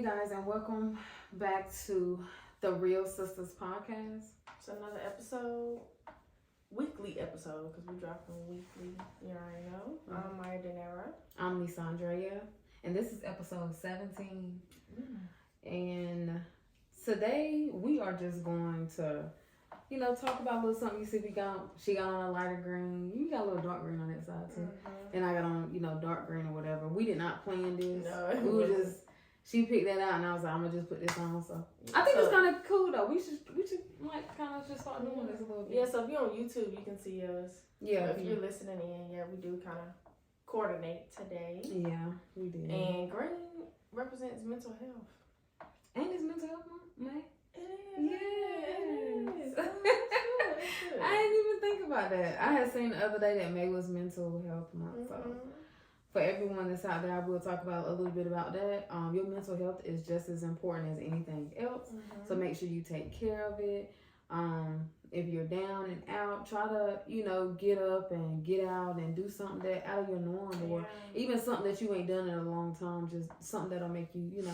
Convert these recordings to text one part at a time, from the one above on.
Hey guys, and welcome back to the Real Sisters podcast. It's another episode, weekly episode, because we drop them weekly. You already know. I'm Maya Denera. I'm Lisandrea, and this is episode 17. And today we are just going to, talk about a little something. You see, she got on a lighter green. You got a little dark green on that side too, and I got on, dark green or whatever. We did not plan this. No, we were just. She picked that out, and I was like, I'm gonna just put this on. So I think it's kind of cool though. We should like kind of just start doing this a little bit. Yeah. So if you're on YouTube, you can see us. Yeah. If you're listening in, we do kind of coordinate today. Yeah, we did. And green represents mental health. Ain't this mental health month, May? It is. Yes. That's good. I didn't even think about that. I had seen the other day that May was mental health month. So for everyone that's out there, I will talk about a little bit about that. Your mental health is just as important as anything else. So make sure you take care of it. If you're down and out, try to, get up and get out and do something that out of your norm, or even something that you ain't done in a long time. Just something that'll make you,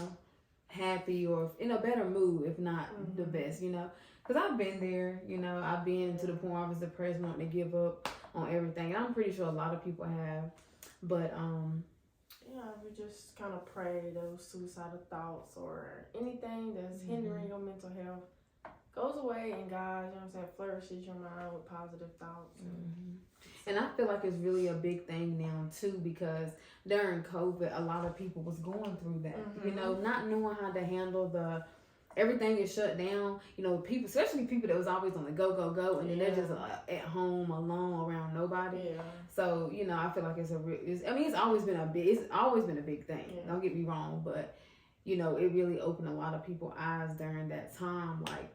happy or in a better mood, if not the best, Because I've been there, I've been to the point where I was depressed, wanting to give up on everything. And I'm pretty sure a lot of people have. But we just kind of pray those suicidal thoughts or anything that's hindering your mental health goes away, and God, flourishes your mind with positive thoughts. And I feel like it's really a big thing now too, because during COVID, a lot of people was going through that, not knowing how to handle everything is shut down. People, especially people that was always on the go, and then they're just at home alone around nobody. Yeah. So I feel like it's always been a big thing. Yeah. Don't get me wrong, but it really opened a lot of people's eyes during that time. Like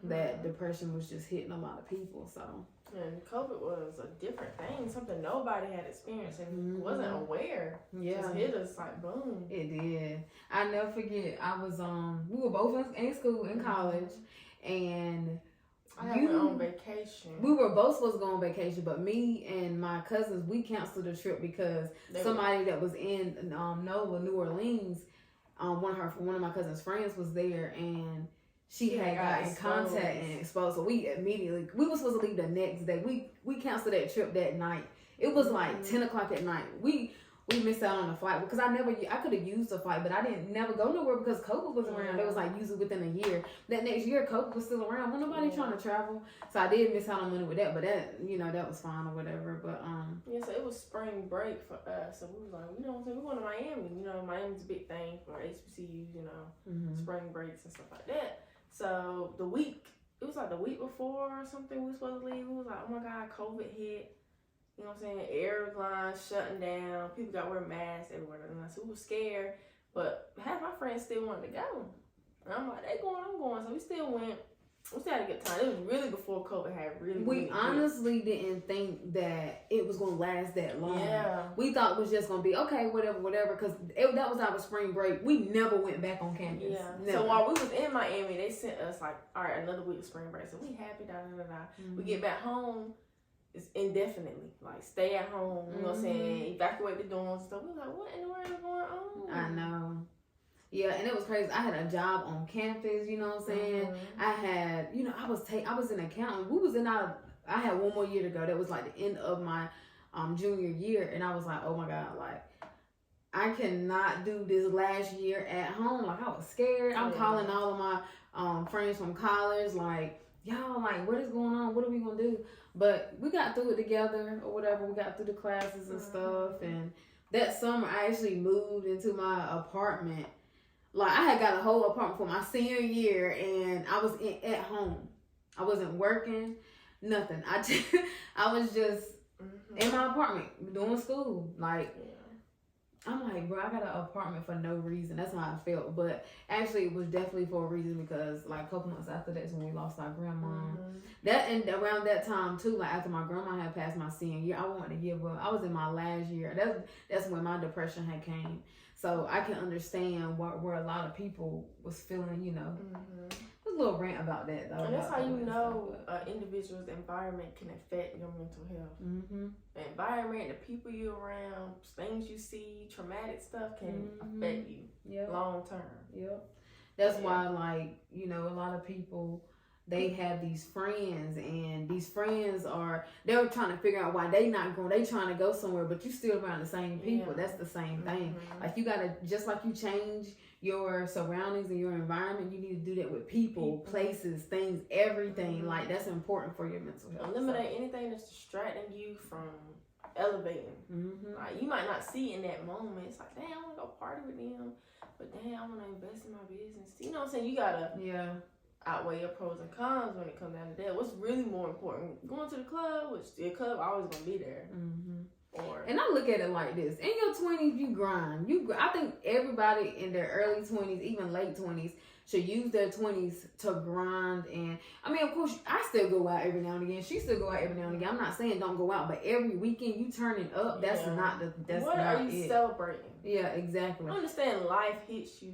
that depression was just hitting a lot of people. So. And COVID was a different thing, something nobody had experienced and wasn't aware. Yeah. Just hit us like boom. It did. I never forget. I was we were both in school in college, and I went on vacation. We were both supposed to go on vacation, but me and my cousins, we canceled the trip because somebody that was in NOLA, New Orleans, one of my cousin's friends was there, and she had got in contact and exposed. So we were supposed to leave the next day. We canceled that trip that night. It was like 10 o'clock at night. We missed out on the flight because I could have used the flight, but I didn't never go nowhere because COVID was around. It was like usually within a year. That next year, COVID was still around. Wasn't nobody trying to travel. So I did miss out on money with that, but that, that was fine or whatever. But so it was spring break for us. So we was like, we're going to Miami. Miami's a big thing for HBCUs, spring breaks and stuff like that. So it was like the week before or something we were supposed to leave. We was like, oh my God, COVID hit. You know what I'm saying? Airlines shutting down. People got to wear masks everywhere. So we were scared. But half my friends still wanted to go. And I'm like, they going, I'm going. So we still went. We still had a good time. It was really before COVID had really We honestly didn't think that it was going to last that long. Yeah. We thought it was just going to be, okay, whatever. Because that was our spring break. We never went back on campus. Yeah. Never. So while we was in Miami, they sent us like, all right, another week of spring break. So we happy, We get back home. It's indefinitely. Like, stay at home. You know what I'm saying? Evacuate the dorms and stuff. We was like, what in the world is going on? I know. Yeah, and it was crazy. I had a job on campus, you know what I'm saying? I had, I was an accountant. I had one more year to go. That was like the end of my junior year. And I was like, oh my God, like, I cannot do this last year at home. Like, I was scared. I'm calling all of my friends from college, like, y'all, like, what is going on? What are we going to do? But we got through it together or whatever. We got through the classes and stuff. And that summer, I actually moved into my apartment. Like, I had got a whole apartment for my senior year, and I was at home. I wasn't working, nothing. I was just in my apartment doing school. Like, I'm like, bro, I got an apartment for no reason. That's how I felt. But actually, it was definitely for a reason because, like, a couple months after that's when we lost our grandma. That and around that time too, like after my grandma had passed my senior year, I wanted to give up. I was in my last year. That's when my depression had came. So I can understand where a lot of people was feeling, it was a little rant about that though. And that's how you know an individual's environment can affect your mental health. Mm-hmm. The environment, the people you're around, things you see, traumatic stuff can affect you long term. Yep. That's why, like, you know, a lot of people, they have these friends, and these friends they're trying to figure out why they not going. They trying to go somewhere, but you still around the same people. That's the same thing. Like, you gotta, just like you change your surroundings and your environment, you need to do that with people, places, things, everything. Like, that's important for your mental health. Eliminate anything that's distracting you from elevating. Like, you might not see in that moment. It's like, damn, I want to go party with them, but damn, I want to invest in my business. You know what I'm saying? You gotta outweigh your pros and cons when it comes down to that. What's really more important? Going to the club, which the club always gonna be there. And I look at it like this: in your 20s, you grind. I think everybody in their early 20s, even late 20s, should use their 20s to grind. And I mean, of course, I still go out every now and again. She still go out every now and again. I'm not saying don't go out, but every weekend you turning up. That's not the. That's what not are you it. Celebrating? Yeah, exactly. I understand life hits you,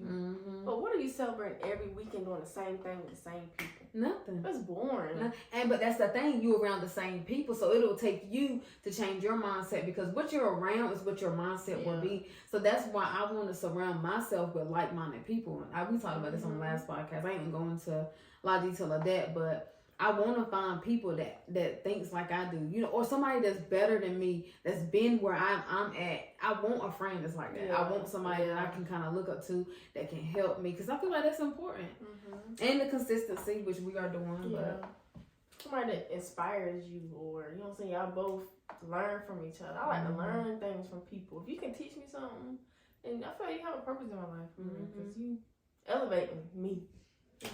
but what are you celebrating every weekend doing the same thing with the same people? Nothing. That's boring. But that's the thing, you around the same people, so it'll take you to change your mindset, because what you're around is what your mindset will be. So that's why I want to surround myself with like-minded people. We talked about this on the last podcast. I ain't gonna go into a lot of detail of that, but I want to find people that thinks like I do, you know, or somebody that's better than me, that's been where I'm at. I want a friend that's like that. I want somebody that I can kind of look up to, that can help me, because I feel like that's important. And the consistency, which we are doing. But somebody that inspires you, or, you know what I'm saying, y'all both learn from each other. I like to learn things from people. If you can teach me something, and I feel like you have a purpose in my life, because you elevating me.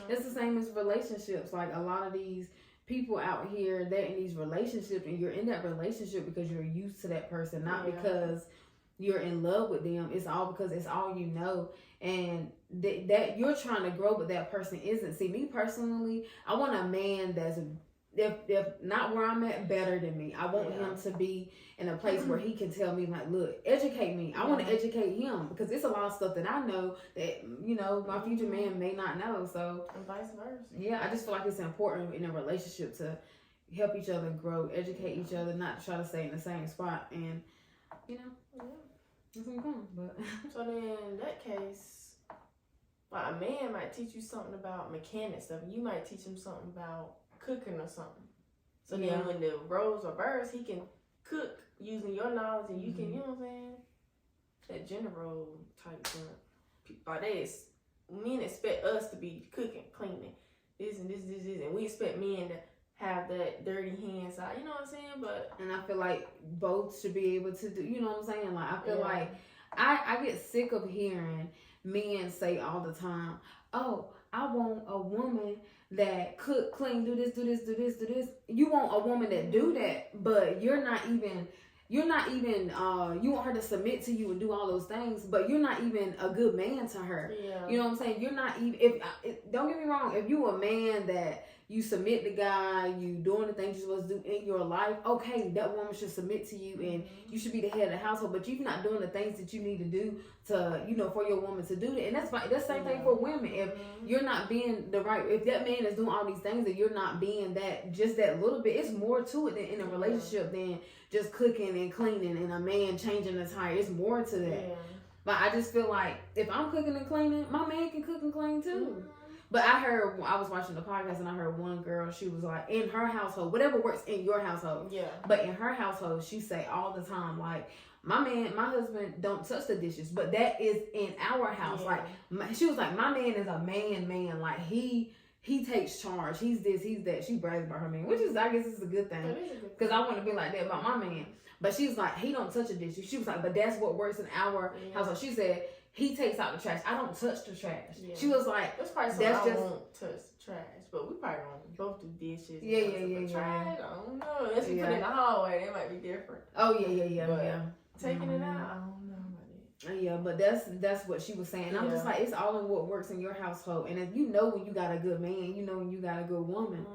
It's the same as relationships. Like, a lot of these people out here, they're in these relationships, and you're in that relationship because you're used to that person, not because you're in love with them. It's all because it's all you know, and that you're trying to grow, but that person isn't. See, me personally, I want a man that's, if not where I'm at, better than me. I want him to be in a place where he can tell me, like, look, educate me. I want to educate him, because it's a lot of stuff that I know that, you know, my future man may not know. So, and vice versa. Yeah, I just feel like it's important in a relationship to help each other grow, educate each other, not try to stay in the same spot. And, you know, that's what I'm going. But so then, in that case, like, a man might teach you something about mechanic stuff, and you might teach him something about cooking or something. So then when the roles are reversed, he can cook using your knowledge, and you can, you know what I'm saying? That gender role type thing. Like, men expect us to be cooking, cleaning, this and this, and we expect men to have that dirty hand side, you know what I'm saying? And I feel like both should be able to do, you know what I'm saying? Like, I feel like I get sick of hearing men say all the time, oh, I want a woman that cook, clean, do this. You want a woman that do that, but you want her to submit to you and do all those things, but you're not even a good man to her. You know what I'm saying? You're not even, don't get me wrong, if you a man that you submit the guy, you doing the things you're supposed to do in your life, okay, that woman should submit to you, and you should be the head of the household, but you're not doing the things that you need to do to, you know, for your woman to do that. And that's fine. That's the same thing for women. If you're not being if that man is doing all these things and you're not being just that little bit, it's more to it than in a relationship than just cooking and cleaning and a man changing the tire. It's more to that. But I just feel like if I'm cooking and cleaning, my man can cook and clean too. But I was watching the podcast, and I heard one girl, she was like, in her household, whatever works in your household. But in her household, she say all the time, like, my husband don't touch the dishes, but that is in our house. Like, she was like, my man is a man. Like, he takes charge. He's this, he's that. She brags about her man, which is, I guess, is a good thing. Because I want to be like that about my man. But she was like, he don't touch the dishes. She was like, but that's what works in our household. She said, he takes out the trash. I don't touch the trash. She was like, that's probably something I won't touch the trash, but we probably don't both do dishes. Trash, I don't know. Unless you put it in the hallway, it might be different. Oh yeah. Taking it out, I don't know about it. Yeah, but that's what she was saying. I'm just like, it's all in what works in your household, and if you know when you got a good man, you know when you got a good woman.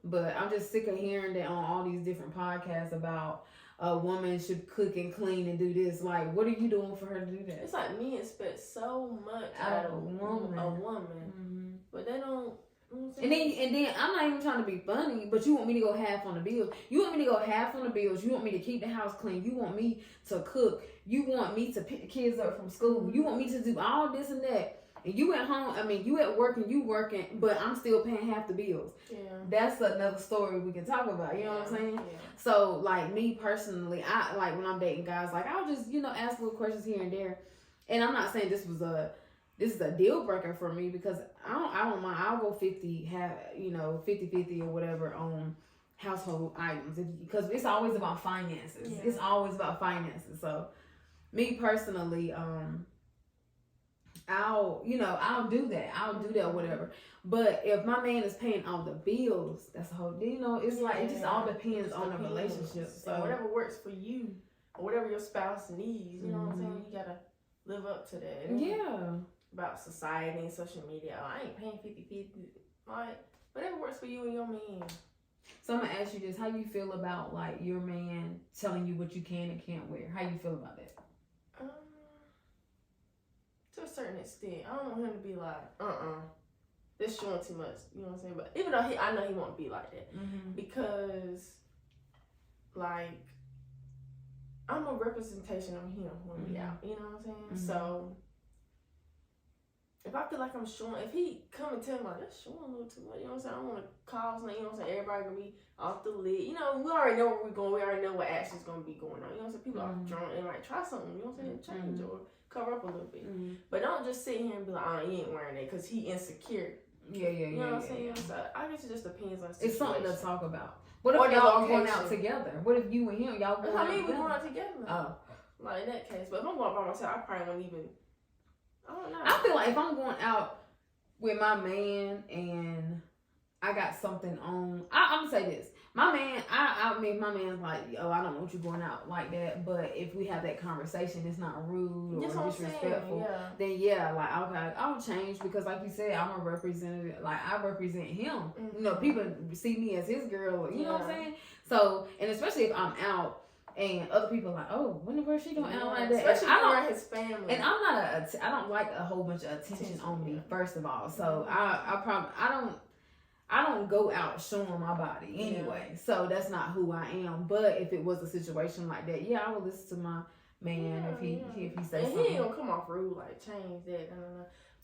But I'm just sick of hearing that on all these different podcasts about a woman should cook and clean and do this. Like, what are you doing for her to do that? It's like men expect so much out of a woman. But they don't, you know what I'm And then I'm not even trying to be funny, but you want me to go half on the bills. You want me to go half on the bills. You want me to keep the house clean. You want me to cook. You want me to pick the kids up from school. You want me to do all this and that. And you at home, you at work and you working, but I'm still paying half the bills. Yeah. That's another story we can talk about. You know what I'm saying? Yeah. So, like, me personally, I like when I'm dating guys, like, I'll just, ask little questions here and there. And I'm not saying this is a deal breaker for me, because I don't mind. I'll go 50-50 or whatever on household items, because it's always about finances. Yeah. It's always about finances. So, me personally, I'll do that. I'll do that or whatever. But if my man is paying all the bills, that's the whole, it's like, it just all depends on the relationship. So whatever works for you, or whatever your spouse needs, you know what I'm saying? You gotta live up to that. Yeah. About society and social media. Oh, I ain't paying 50-50. Like, whatever works for you and your man. So I'm gonna ask you this: how you feel about, like, your man telling you what you can and can't wear? How you feel about that? To a certain extent. I don't want him to be like, this showing too much. You know what I'm saying? But even though I know he won't be like that. Mm-hmm. Because, like, I'm a representation of him when we out. You know what I'm saying? Mm-hmm. So, if I feel like I'm showing, if he come and tell me, like, that's showing a little too much, you know what I'm saying? I don't want to cause something, you know what I'm saying? Everybody gonna be off the lid. You know, we already know where we're going. We already know what action's gonna be going on. You know what I'm saying? People are drunk and, like, try something, you know what I'm saying? Change or cover up a little bit. Mm-hmm. But don't just sit here and be like, oh, he ain't wearing it because he insecure. You know what I'm saying? So I guess it just depends on the situation. It's something to talk about. What if y'all going out together? What if you and him, y'all going out together? We're going out together. Oh. Like, in that case. But if I'm going by myself, I probably won't even, I don't know. I feel like if I'm going out with my man and I got something on, I'm gonna say this. My man, my man's like, I don't want you going out like that. But if we have that conversation, it's not rude or disrespectful. Then like, okay, I'll change, because like you said, I'm a representative. Like, I represent him. Mm-hmm. You know, people see me as his girl. You know what I'm saying? So, and especially if I'm out. And other people are like, oh, whenever she don't out like that. Especially around his family. And I don't like a whole bunch of attention on me, first of all. So I don't go out showing my body anyway. Yeah. So that's not who I am. But if it was a situation like that, I would listen to my man if he says something. And he ain't gonna come off rude, like, change that.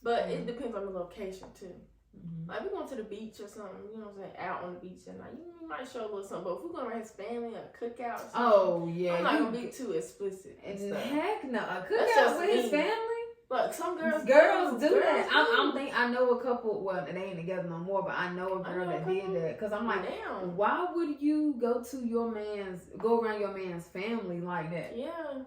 But it depends on the location too. Mm-hmm. Like, if we're going to the beach or something, you know what I'm saying, out on the beach, and like, you might show a little something. But if we're going around his family, a cookout or something, I'm not going to be too explicit. Heck no. A cookout with his family? Look, some girls do that. I know a couple, well, they ain't together no more, but I know a girl that did that. Because I'm like, why would you go around your man's family like that? Yeah.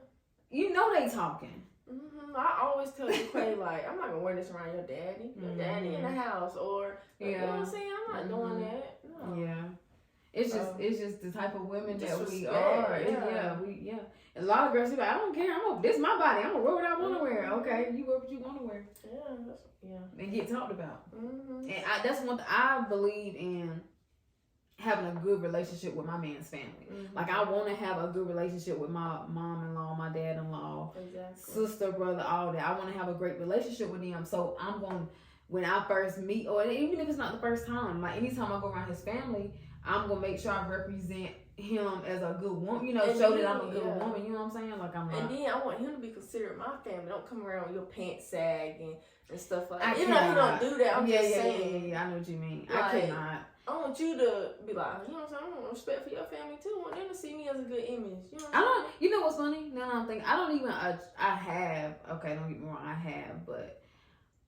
You know they talking. Mm-hmm. I always tell you, Quay, like, I'm not gonna wear this around your daddy. Your daddy in the house, or you know what I'm saying? I'm not doing that. No. Yeah. It's just the type of women that we are. Yeah. A lot of girls be like, I don't care. This is my body. I'm gonna wear what I want to wear. Okay, you wear what you want to wear. And get talked about. Mm-hmm. And that's one thing I believe in. Having a good relationship with my man's family. Mm-hmm. Like, I want to have a good relationship with my mom-in-law, my dad-in-law, sister, brother, all that. I want to have a great relationship with them. So I'm going, when I first meet, or even if it's not the first time, like, anytime I go around his family, I'm going to make sure I represent him as a good woman, show that I'm a good woman, you know what I'm saying? Like, I'm And then I want him to be considered my family. Don't come around with your pants sagging and stuff like that. Even though he don't do that, I'm just saying. Yeah, I know what you mean. Like, I cannot. I want you to be like, you know what I'm saying? I want respect for your family too. I want them to see me as a good image. You know what I'm saying? You know what's funny? Now I'm thinking, I don't even, I have, okay, don't get me wrong, I have, but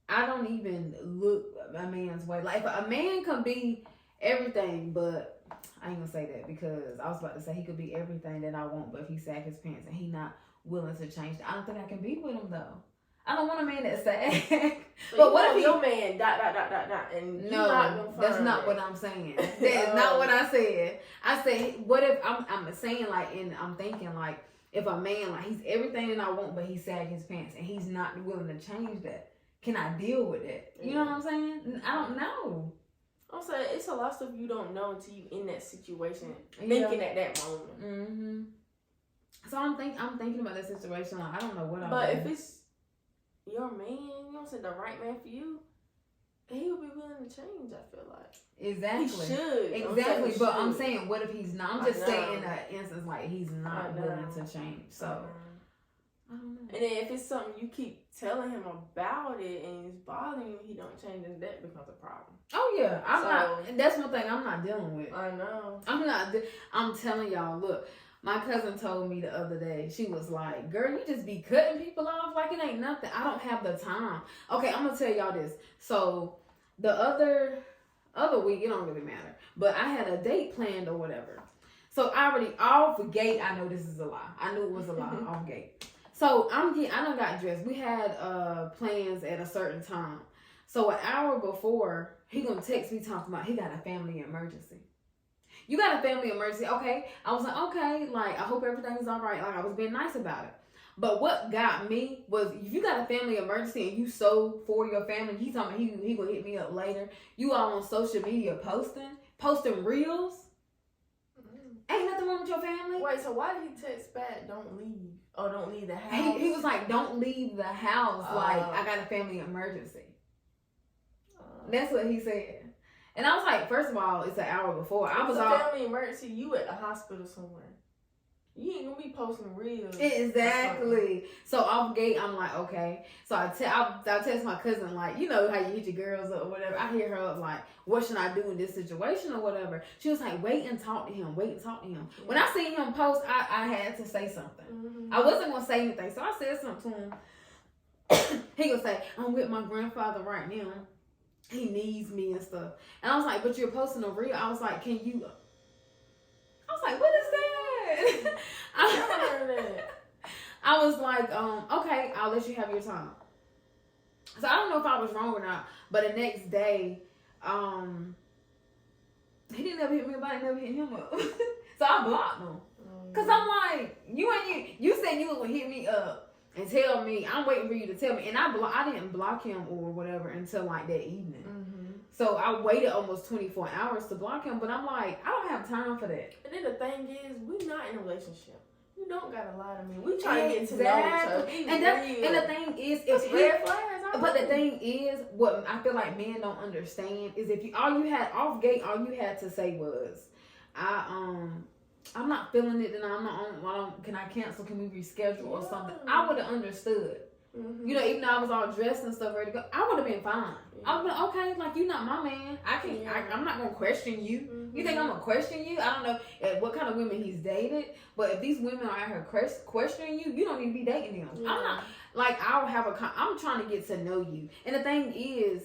I don't even look a man's way. Like, a man can be everything, but I ain't gonna say that, because I was about to say he could be everything that I want, but if he sag his pants and he not willing to change, I don't think I can be with him though. I don't want a man that sag. But what if your man ... and no, that's not what I'm saying. That is not what I said. I said, what if I'm saying, like, and I'm thinking, like, if a man, like, he's everything that I want, but he sag his pants and he's not willing to change that, can I deal with that? You know what I'm saying? I don't know. I'm saying it's a lot of stuff you don't know until you in that situation, thinking at that moment. Mm-hmm. So I'm thinking about that situation. Like, I don't know what. But if it's your man, you know what I'm saying, the right man for you, he would be willing to change. I feel like exactly. He should. Exactly. But I'm should. saying, what if he's not? I'm just saying in an instance like he's not willing to change. So I don't know. And then if it's something you keep telling him about it and it's bothering you, he don't change, then that becomes a problem. Oh yeah, I'm not. And that's one thing I'm not dealing with. I know. I'm telling y'all. Look, my cousin told me the other day. She was like, "Girl, you just be cutting people off like it ain't nothing. I don't have the time." Okay, I'm gonna tell y'all this. So the other week, it don't really matter, but I had a date planned or whatever. So I already off gate. I know this is a lie. I knew it was a lie off gate. So I done got dressed. We had plans at a certain time. So an hour before, he gonna text me talking about he got a family emergency. You got a family emergency, okay? I was like, okay, like I hope everything's all right. Like I was being nice about it. But what got me was if you got a family emergency and you so for your family, he talking about he gonna hit me up later. You all on social media posting reels. Ain't nothing wrong with your family. Wait, so why did he text back? Don't leave. Or don't leave the house. He was like, don't leave the house. Like I got a family emergency. That's what he said. And I was like, first of all, it's an hour before. I was a family emergency. You at the hospital somewhere. You ain't gonna be posting reels. Exactly. So off gate, I'm like, okay. So I text my cousin, like, you know how you hit your girls up or whatever. I hear her up like, what should I do in this situation or whatever? She was like, wait and talk to him. Yeah. When I seen him post, I had to say something. Mm-hmm. I wasn't gonna say anything, so I said something to him. He gonna say, I'm with my grandfather right now. He needs me and stuff. And I was like, but you're posting a reel. I was like, can you? I was like, what is that? I was like, okay, I'll let you have your time. So I don't know if I was wrong or not, but the next day, he didn't ever hit me up. I never hit him up. So I blocked him. Cause I'm like, you said you was gonna hit me up and tell me. I'm waiting for you to tell me, and I didn't block him or whatever until like that evening. Mm-hmm. So I waited almost 24 hours to block him, but I'm like, I don't have time for that. And then the thing is, we're not in a relationship. You don't gotta lie to me. We trying to get to know each other. And the thing is, but the thing is, what I feel like men don't understand is if all you had to say was, I'm not feeling it, and I'm not on. Can I cancel? Can we reschedule or something? I would have understood. Mm-hmm. You know, even though I was all dressed and stuff ready to go, I would have been fine. Yeah. I would have been okay. Like, you're not my man. I'm not gonna question you. Mm-hmm. You think I'm gonna question you? I don't know what kind of women he's dated, but if these women are out here questioning you, you don't need to be dating them. Yeah. I'm not like I'm trying to get to know you. And the thing is,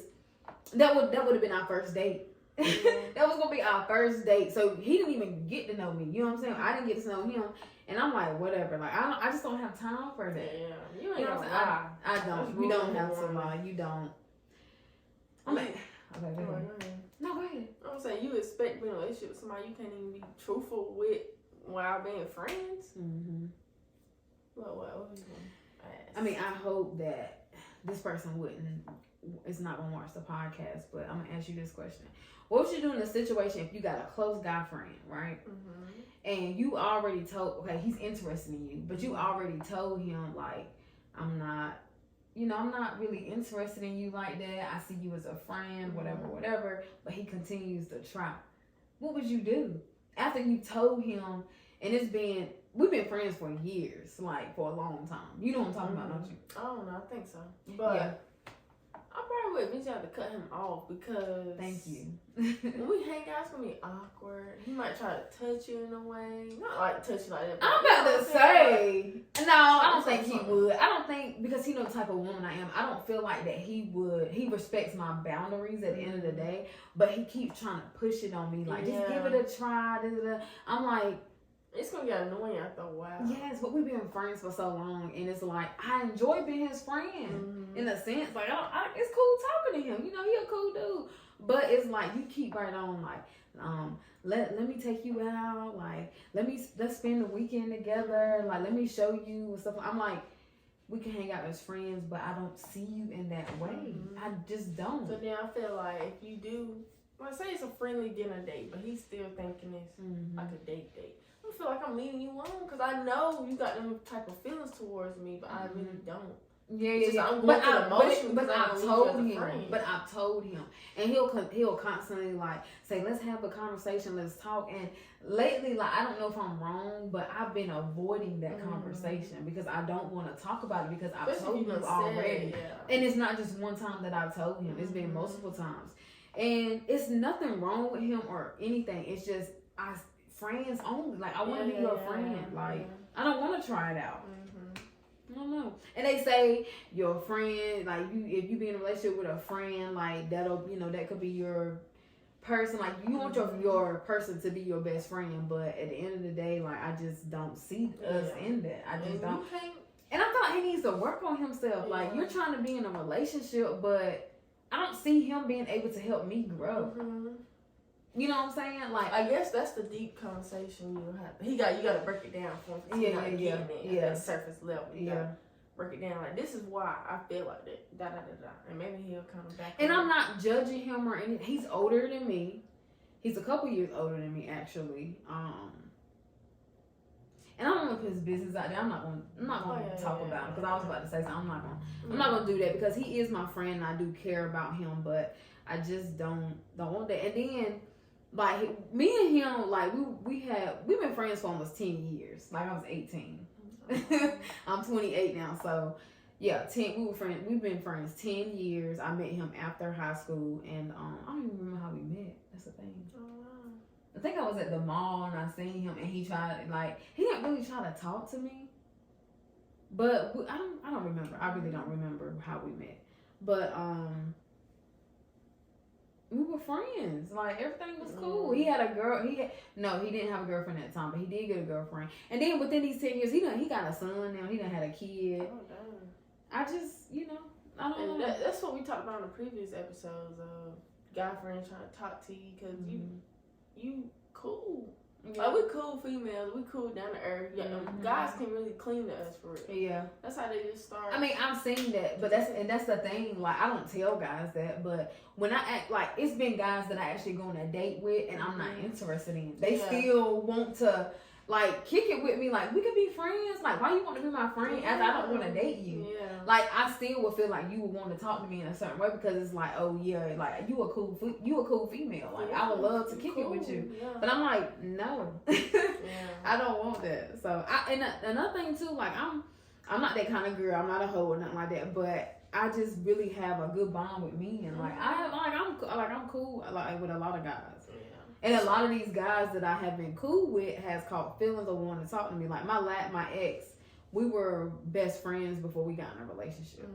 that would have been our first date. Mm-hmm. That was gonna be our first date. So he didn't even get to know me. You know what I'm saying? I didn't get to know him. And I'm like, whatever. Like I just don't have time for that. Yeah, you ain't gonna lie. I don't. You don't have to lie. You don't. I mean, okay, go ahead. No, go ahead. I'm saying you expect being in a relationship with somebody you can't even be truthful with while being friends. Mm-hmm. What are you gonna ask? I mean, I hope that this person is not gonna watch the podcast, but I'm gonna ask you this question. What would you do in a situation if you got a close guy friend, right? Mm-hmm. And you already told, okay, he's interested in you, but you already told him, like, I'm not really interested in you like that. I see you as a friend, whatever, but he continues to try. What would you do after you told him, and we've been friends for years, like, for a long time. You know what I'm talking about, don't you? I don't know, I think so. But yeah. I probably would eventually have to cut him off because... Thank you. When we hang out, it's going to be awkward. He might try to touch you in a way. Not like touch you like that. I'm about to say... No, I don't think he would. I don't think... Because he knows the type of woman I am. I don't feel like that he would... He respects my boundaries at the end of the day. But he keeps trying to push it on me. Like, just give it a try. I'm like... It's going to get annoying after a while. Yes, but we've been friends for so long. And it's like, I enjoy being his friend. In a sense. Like, it's cool talking to him. You know, he a cool dude. But it's like, you keep right on, like, let me take you out. Like, let's spend the weekend together. Like, let me show you and stuff. I'm like, we can hang out as friends, but I don't see you in that way. I just don't. So then I feel like if you do, well, say it's a friendly dinner date, but he's still thinking it's like a date. I feel like I'm leading you on because I know you got them type of feelings towards me, but I really don't. I'm going through the motion, but I've told him, and he'll constantly like say, let's have a conversation, let's talk. And lately, like, I don't know if I'm wrong, but I've been avoiding that conversation because I don't want to talk about it because I've told him already, and it's not just one time that I've told him; it's been multiple times, and it's nothing wrong with him or anything. It's just friends only. Like, I want to be your friend. Like, I don't want to try it out. I don't know. And they say your friend, like, if you be in a relationship with a friend, like, that'll, that could be your person. Like, you want your person to be your best friend, but at the end of the day, like, I just don't see us in that. I just don't. And I feel like he needs to work on himself. Yeah. Like, you're trying to be in a relationship, but I don't see him being able to help me grow. You know what I'm saying? Like, I guess that's the deep conversation you have. You got to break it down for him. At that surface level. You gotta break it down. Like, this is why I feel like that. Da da da da. And maybe he'll come back. And I'm not judging him or anything. He's older than me. He's a couple years older than me, actually. And I don't want to put his business out there. I'm not going to talk about him because I was about to say something. I'm not going to do that because he is my friend and I do care about him, but I just don't want that. And then, like, me and him, like, we've been friends for almost 10 years. Like, I was 18. I'm 28 now, so yeah, we've been friends 10 years. I met him after high school, and I don't even remember how we met. That's the thing. I think I was at the mall and I seen him, and he didn't really try to talk to me. But I don't remember. I really don't remember how we met. But we were friends. Like, everything was cool. He had a girl. He didn't have a girlfriend at the time, but he did get a girlfriend. And then within these 10 years, he got a son now. He done had a kid. Oh, dang. I just, I don't know. That's what we talked about in the previous episodes of guy friends trying to talk to you because you cool. Yeah. Like, we cool females. We cool down to earth. Yeah, guys can really clean to us for real. Yeah. That's how they just start. I mean, I'm saying that, but that's the thing. Like, I don't tell guys that, but when I act, like, it's been guys that I actually go on a date with and I'm not interested in. They still want to, like, kick it with me. Like, we could be friends. Like, why you want to be my friend as I don't want to date you? Yeah. Like, I still would feel like you would want to talk to me in a certain way because it's like, oh yeah, like, you a cool female. Like, I would love to kick it with you. Yeah. But I'm like, no. I don't want that. So, and another thing too, like, I'm not that kind of girl. I'm not a hoe or nothing like that. But I just really have a good bond with me, and like, I'm cool like with a lot of guys. And a lot of these guys that I have been cool with has caught feelings or wanted to talk to me. Like, my ex, we were best friends before we got in a relationship.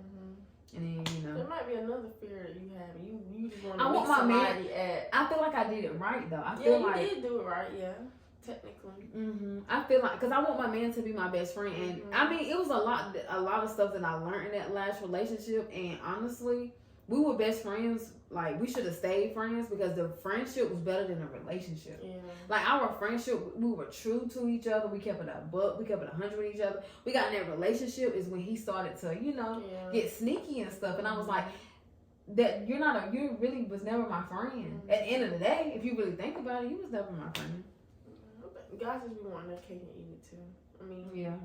And then, there might be another fear that you have. You just want to meet somebody I feel like I did it right, though. You did do it right, technically. I feel like, because I want my man to be my best friend. And, I mean, it was a lot of stuff that I learned in that last relationship. And honestly, we were best friends. Like, we should have stayed friends because the friendship was better than the relationship. Yeah. Like, our friendship, we were true to each other. We kept it a buck. We kept it 100 with each other. We got in that relationship is when he started to, get sneaky and stuff. And I was like, that you really was never my friend. At the end of the day, if you really think about it, you was never my friend. Guys just be wanting their cake and eat it too. I mean,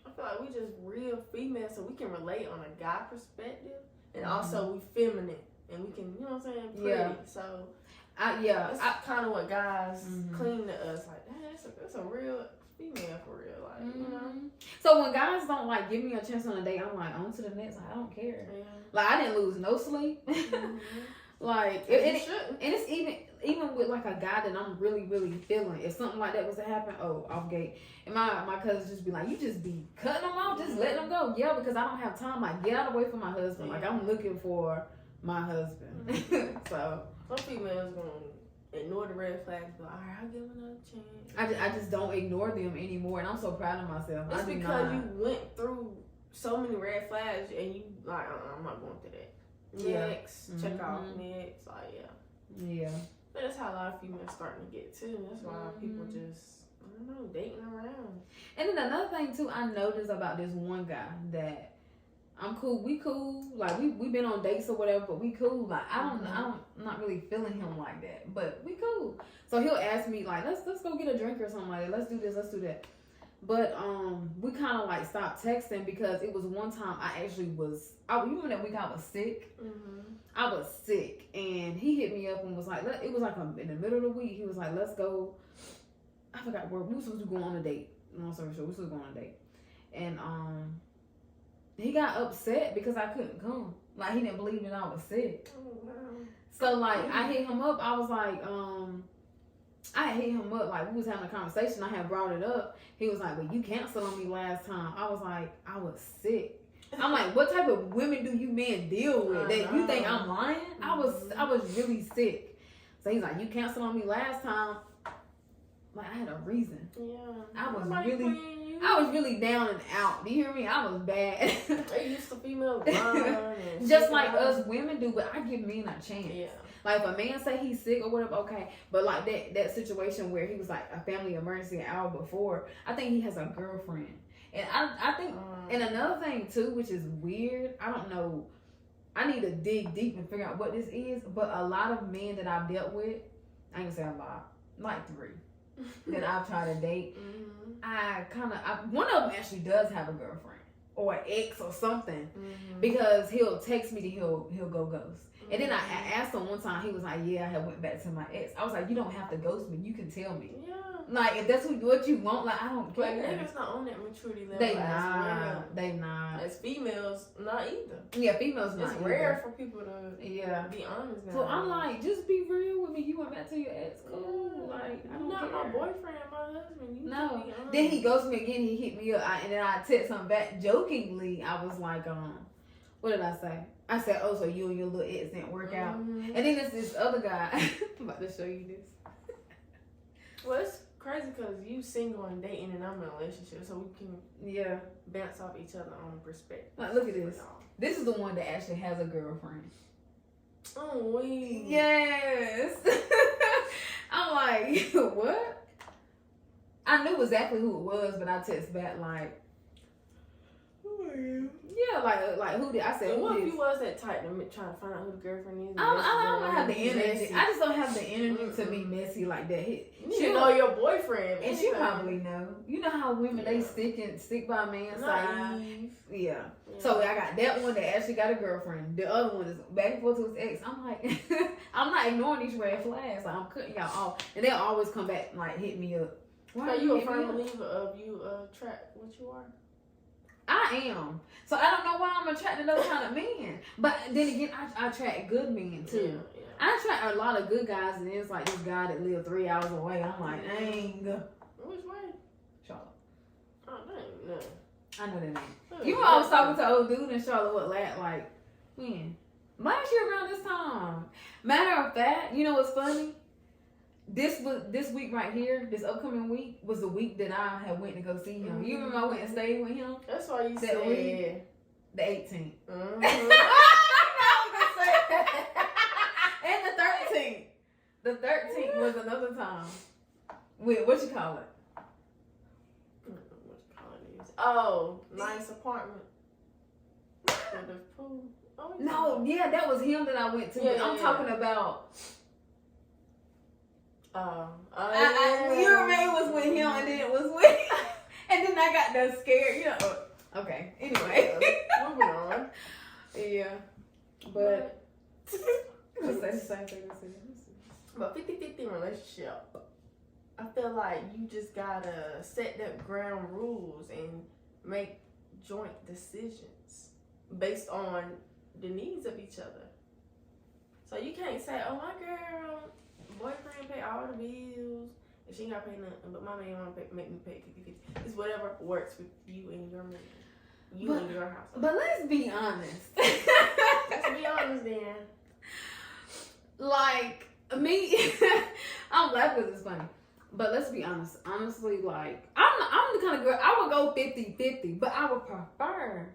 I feel like we just real females, so we can relate on a guy perspective. And also we feminine and we can, you know what I'm saying, pretty. So that's kind of what guys cling to us. Like, that's a real female for real. Like, So when guys don't like give me a chance on a date, I'm like, on to the next. Like, I don't care. Yeah. Like, I didn't lose no sleep. Like, and it's even with like a guy that I'm really, really feeling. If something like that was to happen, off gate. And my cousins just be like, you just be cutting them off, just letting them go. Yeah, because I don't have time. Like, get out of the way from my husband. Like, I'm looking for my husband. So some females gonna ignore the red flags, but all right, I'll give them another chance. I just don't ignore them anymore, and I'm so proud of myself. It's because you went through so many red flags, and you like, I'm not going through that. Next, check off next, like yeah. But that's how a lot of females starting to get too. That's why people just, I don't know, dating around. And then another thing too, I noticed about this one guy that I'm cool. We cool. Like, we been on dates or whatever, but we cool. Like, I'm not really feeling him like that, but we cool. So he'll ask me like, let's go get a drink or something like that. Let's do this, let's do that. But we kind of like stopped texting because it was one time I actually was. You remember that week I was sick? Mm-hmm. I was sick, and he hit me up and was like, it was like in the middle of the week. He was like, let's go. I forgot where we were supposed to go on a date. Long story short, we were supposed to go on a date, and he got upset because I couldn't come. Like he didn't believe that I was sick. Oh, wow. So like I hit him up. I was like, I hit him up, like we was having a conversation. I had brought it up. He was like, well, you canceled on me last time. I was like, I was sick. I'm like, what type of women do you men deal with? That you think I'm lying? I was really sick. So he's like, you canceled on me last time. Like I had a reason. Yeah. I was really down and out. Do you hear me? I was bad. They used to female just like us women do, but I give men a chance. Yeah. Like if a man say he's sick or whatever, okay. But like that situation where he was like a family emergency an hour before, I think he has a girlfriend. And I think, and another thing too, which is weird, I don't know, I need to dig deep and figure out what this is, but a lot of men that I've dealt with, I ain't gonna say a lot, like 3, that I've tried to date, one of them actually does have a girlfriend, or an ex or something, because he'll text me and he'll go ghost. And then I asked him one time, he was like, yeah, I had went back to my ex. I was like, you don't have to ghost me, you can tell me. Yeah. Like, if that's what you want, like, I don't care. But niggas not on that maturity level. They not. As females, not either. Yeah, females not. It's rare for people to be honest now. So I'm like, just be real with me. You went back to your ex. Cool. Like, I don't not care. my boyfriend, my husband. You no. be honest. Then he ghosted me again. He hit me up. And then I text him back jokingly. I was like, what did I say? I said, oh, so you and your little ex didn't work out. And then there's this other guy. I'm about to show you this. Well, it's crazy because you single and dating and I'm in a relationship, so we can bounce off each other on perspective. Like, look at this. This is the one that actually has a girlfriend. Oh, wait. Yes. I'm like, what? I knew exactly who it was, but I text back like, who are you? Yeah, like who did I say? What if you was that type to try to find out who the girlfriend is? I don't have the energy. I just don't have the energy to be messy like that. You know your boyfriend, and she probably know. You know how women they stick by a man's side. Yeah. So I got that one that actually got a girlfriend. The other one is back and forth to his ex. I'm like, I'm not ignoring these red flags. Like I'm cutting y'all off, and they'll always come back and like hit me up. Why are you a firm believer of you attract what you are? I am. So I don't know why I'm attracted to those kind of men. But then again, I attract good men too. Yeah. I attract a lot of good guys, and it's like this guy that lived 3 hours away. I'm like, dang. Which way? Charlotte. Oh, dang, no. I know that name. You know I was talking to an old dude in Charlotte, like, when? Last year around this time. Matter of fact, you know what's funny? This week right here, this upcoming week, was the week that I had went to go see him. You remember I went and stayed with him? That's why you said week, the 18th. And the 13th. The 13th was another time. Wait, what you call it? Oh, nice apartment. With the pool. Oh, no, yeah, that was him that I went to. I'm talking about. You remember it was with him, and then it was with, and then I got that scared. You know. Okay. Anyway. Moving on. Yeah, but just say the same thing. But 50-50 relationship, I feel like you just gotta set the ground rules and make joint decisions based on the needs of each other. So you can't say, "Oh, my girl, boyfriend pay all the bills, and she ain't gotta pay nothing, but my man wanna make me pay 50-50." It's whatever works with you and your man, and your house. But let's be honest. Let's be honest, then. Like me, I'm laughing because it's funny. But let's be honest. Honestly, like I'm the kind of girl I would go 50-50, but I would prefer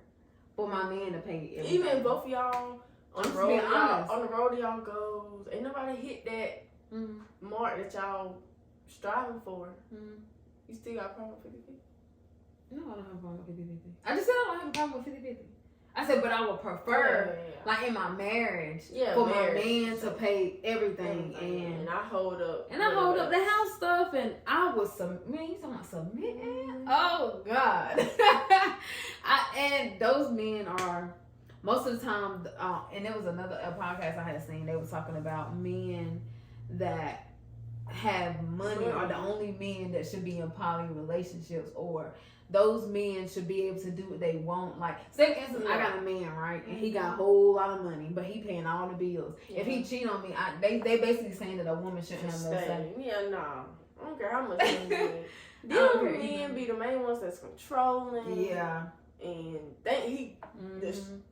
for my man to pay everything. Even both of y'all on the road y'all goes, ain't nobody hit that mark that y'all striving for. You still got a problem with 50-50? No, I don't have a problem with 50-50. I just said I don't have a problem with 50-50. I said, but I would prefer, like in my marriage, for my man to pay everything. And I hold up. And I hold up the house stuff, and I was man, you talking about submitting? Oh God! And those men are most of the time. And there was another podcast I had seen. They were talking about men that have money are the only men that should be in poly relationships, or those men should be able to do what they want. Like, say for instance, I got a man, right, and he got a whole lot of money, but he paying all the bills. If he cheat on me, they basically saying that a woman shouldn't have no say. Yeah, no, I don't care how much money you get. Them men be the main ones that's controlling. Yeah. And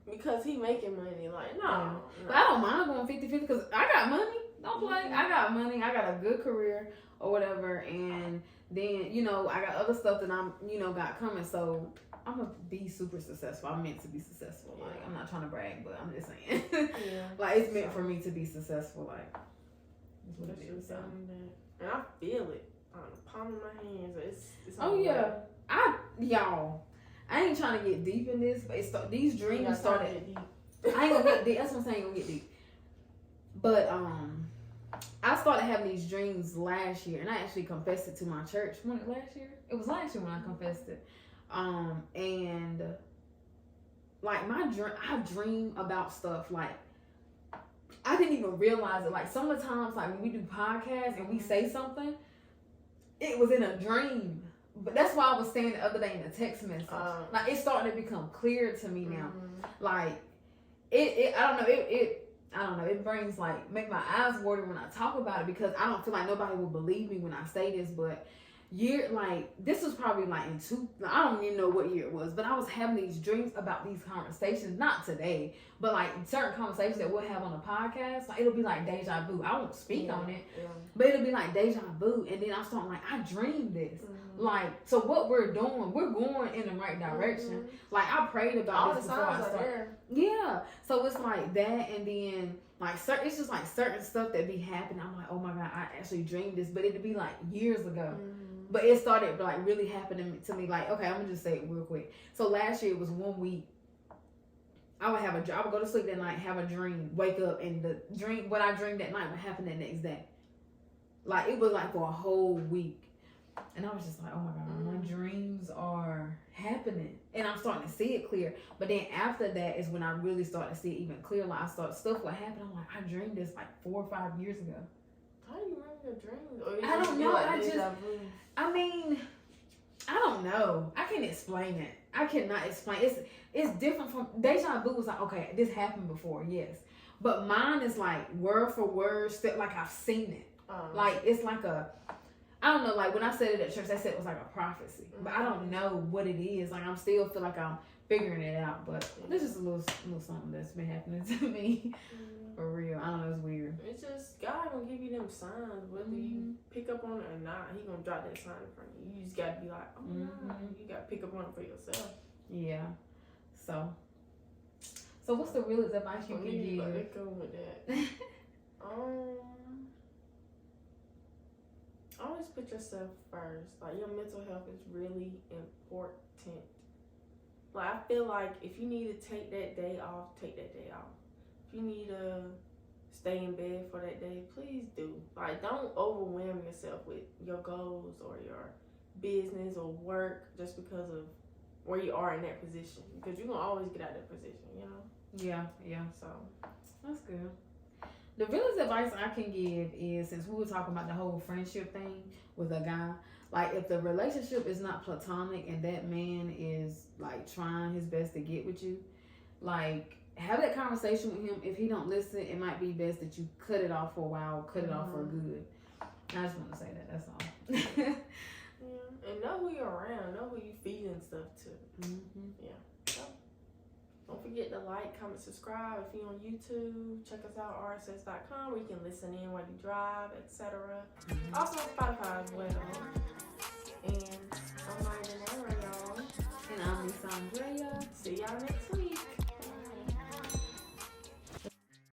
because he making money, like, no. But I don't mind going 50-50 because I got money. Don't play. I got money. I got a good career or whatever. And then, I got other stuff that I'm, got coming. So I'm going to be super successful. I'm meant to be successful. Like, I'm not trying to brag, but I'm just saying. Like, it's meant for me to be successful. Like, that's what it is. And I feel it on the palm of my hands. It's Y'all, I ain't trying to get deep in this, but these dreams started. I ain't gonna get deep. That's what I'm saying. I ain't gonna get deep. But I started having these dreams last year, and I actually confessed it to my church. Last year? It was last year when I confessed it. And like I dream about stuff like I didn't even realize it. Like some of the times, like when we do podcasts and we say something, it was in a dream. But that's why I was saying the other day in the text message. Like it's starting to become clear to me now. Like it I don't know, it brings make my eyes water when I talk about it, because I don't feel like nobody will believe me when I say this, but this was probably I don't even know what year it was, but I was having these dreams about these conversations, not today, but like certain conversations that we'll have on the podcast. Like it'll be like deja vu. I won't speak on it, but it'll be like deja vu, and then I start I dreamed this. Like, so what we're doing, we're going in the right direction. Like I prayed about this before I started. Yeah, so it's like that, and then it's just like certain stuff that be happening. I'm like, oh my God, I actually dreamed this, but it'd be like years ago. But it started really happening to me. Like, okay, I'm gonna just say it real quick. So last year it was 1 week. I would go to sleep that night, have a dream, wake up, and what I dreamed that night would happen the next day. Like it was for a whole week. And I was just like, oh my God, my dreams are happening. And I'm starting to see it clear. But then after that is when I really start to see it even clearer. Like stuff would happen. I'm like, I dreamed this 4 or 5 years ago. How do you remember your dreams? I don't know. I don't know. I can't explain it. I cannot explain. It's different from deja vu. Was like, okay, this happened before, yes. But mine is word for word, I've seen it. It's I don't know, when I said it at church, they said it was a prophecy. But I don't know what it is. I'm still feel like I'm figuring it out. But this is a little something that's been happening to me. For real. I don't know, it's weird. It's just, God gonna give you them signs. Whether you pick up on it or not, He gonna drop that sign in front of you. You just gotta be like, oh no. You gotta pick up on it for yourself. Yeah. So what's the realest advice you can give? Let go with that. Always put yourself first. Your mental health is really important. I feel like if you need to take that day off, take that day off. If you need to stay in bed for that day, please do. Don't overwhelm yourself with your goals or your business or work just because of where you are in that position. Because you're going to always get out of that position, Yeah. So, that's good. The realest advice I can give is, since we were talking about the whole friendship thing with a guy, if the relationship is not platonic and that man is trying his best to get with you, have that conversation with him. If he don't listen, it might be best that you cut it off for a while, cut it off for good. I just want to say that. That's all. Yeah, and know who you're around. Know who you feeding stuff to. Yeah. So, don't forget to like, comment, subscribe. If you're on YouTube, check us out, rss.com, where you can listen in while you drive, etc. Also on Spotify as well.